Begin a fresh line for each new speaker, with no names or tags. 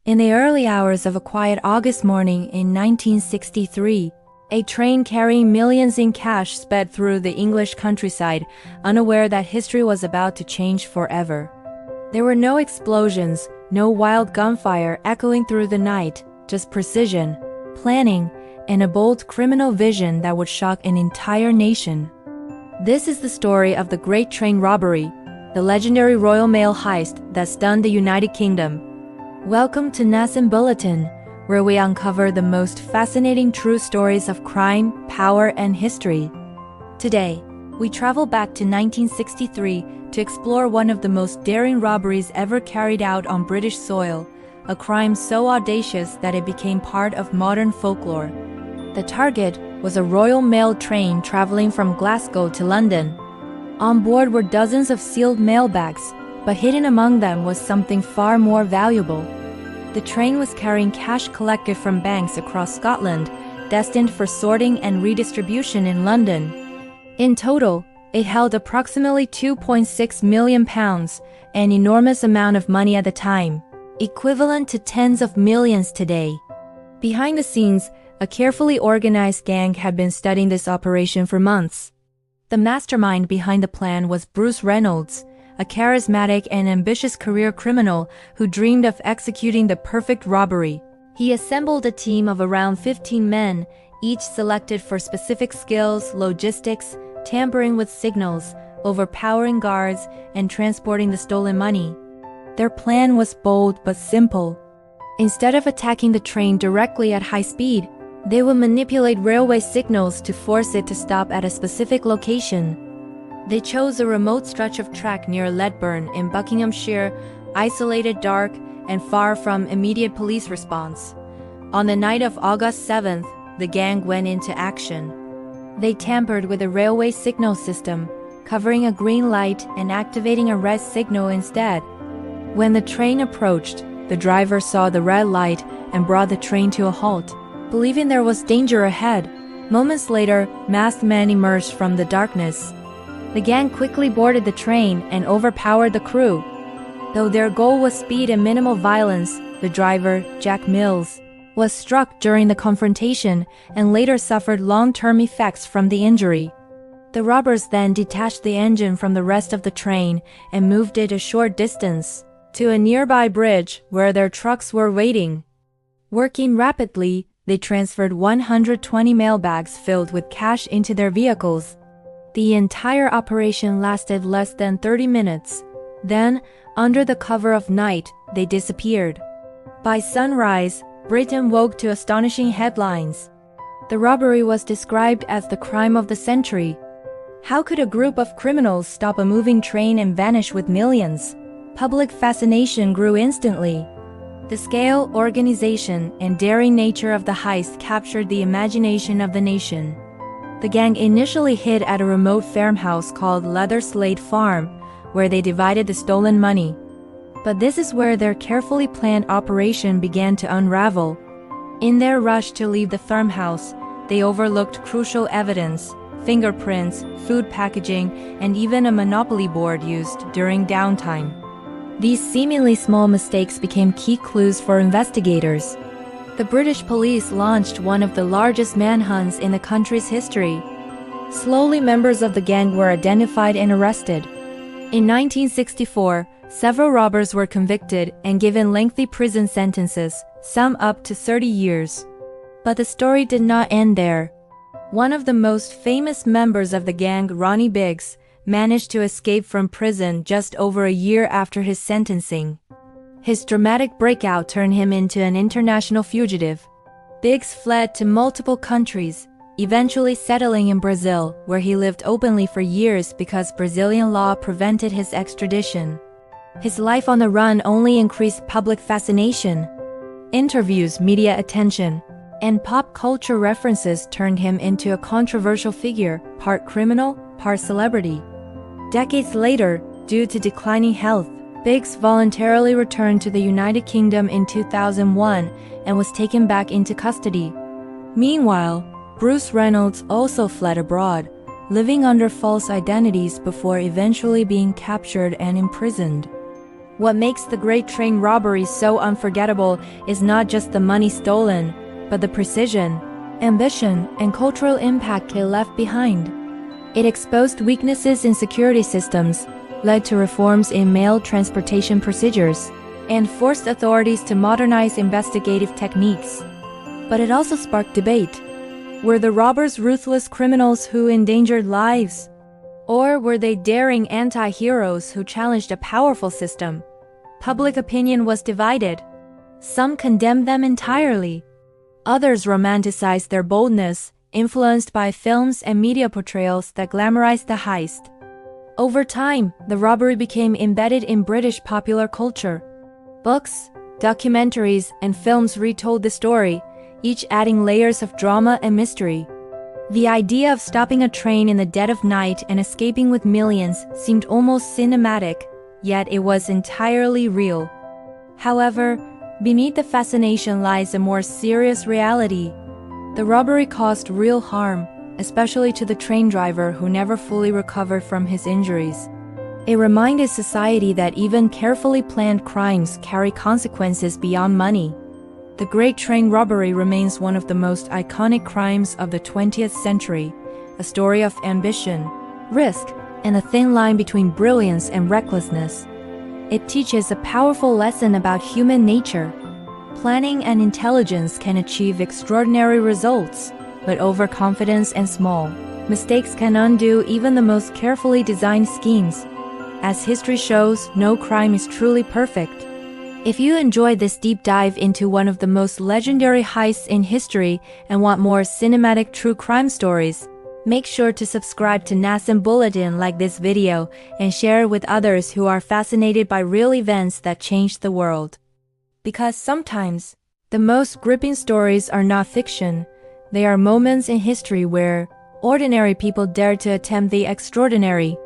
In the early hours of a quiet August morning in 1963, a train carrying millions in cash sped through the English countryside, unaware that history was about to change forever. There were no explosions, no wild gunfire echoing through the night, just precision, planning, and a bold criminal vision that would shock an entire nation. This is the story of the Great Train Robbery, the legendary Royal Mail heist that stunned the United Kingdom. Welcome to Nascent Bulletin, where we uncover the most fascinating true stories of crime, power, and history. Today, we travel back to 1963 to explore one of the most daring robberies ever carried out on British soil, a crime so audacious that it became part of modern folklore. The target was a Royal Mail train traveling from Glasgow to London. On board were dozens of sealed mailbags, but hidden among them was something far more valuable. The train was carrying cash collected from banks across Scotland, destined for sorting and redistribution in London. In total, it held approximately £2.6 million, an enormous amount of money at the time, equivalent to tens of millions today. Behind the scenes, a carefully organized gang had been studying this operation for months. The mastermind behind the plan was Bruce Reynolds, a charismatic and ambitious career criminal who dreamed of executing the perfect robbery. He assembled a team of around 15 men, each selected for specific skills, logistics, tampering with signals, overpowering guards, and transporting the stolen money. Their plan was bold but simple. Instead of attacking the train directly at high speed, they would manipulate railway signals to force it to stop at a specific location. They chose a remote stretch of track near Ledburn in Buckinghamshire, isolated, dark, and far from immediate police response. On the night of August 7th, the gang went into action. They tampered with the railway signal system, covering a green light and activating a red signal instead. When the train approached, the driver saw the red light and brought the train to a halt, believing there was danger ahead. Moments later, masked men emerged from the darkness. The gang quickly boarded the train and overpowered the crew. Though their goal was speed and minimal violence, the driver, Jack Mills, was struck during the confrontation and later suffered long-term effects from the injury. The robbers then detached the engine from the rest of the train and moved it a short distance to a nearby bridge where their trucks were waiting. Working rapidly, they transferred 120 mailbags filled with cash into their vehicles. The entire operation lasted less than 30 minutes. Then, under the cover of night, they disappeared. By sunrise, Britain woke to astonishing headlines. The robbery was described as the crime of the century. How could a group of criminals stop a moving train and vanish with millions? Public fascination grew instantly. The scale, organization, and daring nature of the heist captured the imagination of the nation. The gang initially hid at a remote farmhouse called Leatherslade Farm, where they divided the stolen money. But this is where their carefully planned operation began to unravel. In their rush to leave the farmhouse, they overlooked crucial evidence, fingerprints, food packaging, and even a monopoly board used during downtime. These seemingly small mistakes became key clues for investigators. The British police launched one of the largest manhunts in the country's history. Slowly, members of the gang were identified and arrested. In 1964, several robbers were convicted and given lengthy prison sentences, some up to 30 years. But the story did not end there. One of the most famous members of the gang, Ronnie Biggs, managed to escape from prison just over a year after his sentencing. His dramatic breakout turned him into an international fugitive. Biggs fled to multiple countries, eventually settling in Brazil, where he lived openly for years because Brazilian law prevented his extradition. His life on the run only increased public fascination. Interviews, media attention, and pop culture references turned him into a controversial figure, part criminal, part celebrity. Decades later, due to declining health, Biggs voluntarily returned to the United Kingdom in 2001 and was taken back into custody. Meanwhile, Bruce Reynolds also fled abroad, living under false identities before eventually being captured and imprisoned. What makes the Great Train Robbery so unforgettable is not just the money stolen, but the precision, ambition, and cultural impact it left behind. It exposed weaknesses in security systems, led to reforms in mail transportation procedures, and forced authorities to modernize investigative techniques. But it also sparked debate. Were the robbers ruthless criminals who endangered lives? Or were they daring anti-heroes who challenged a powerful system? Public opinion was divided. Some condemned them entirely. Others romanticized their boldness, influenced by films and media portrayals that glamorized the heist. Over time, the robbery became embedded in British popular culture. Books, documentaries, and films retold the story, each adding layers of drama and mystery. The idea of stopping a train in the dead of night and escaping with millions seemed almost cinematic, yet it was entirely real. However, beneath the fascination lies a more serious reality. The robbery caused real harm, especially to the train driver who never fully recovered from his injuries. It reminded society that even carefully planned crimes carry consequences beyond money. The Great Train Robbery remains one of the most iconic crimes of the 20th century, a story of ambition, risk, and a thin line between brilliance and recklessness. It teaches a powerful lesson about human nature. Planning and intelligence can achieve extraordinary results, but overconfidence and small mistakes can undo even the most carefully designed schemes. As history shows, no crime is truly perfect. If you enjoyed this deep dive into one of the most legendary heists in history and want more cinematic true crime stories, make sure to subscribe to Nascent Bulletin, like this video, and share it with others who are fascinated by real events that changed the world. Because sometimes, the most gripping stories are not fiction, they are moments in history where ordinary people dared to attempt the extraordinary.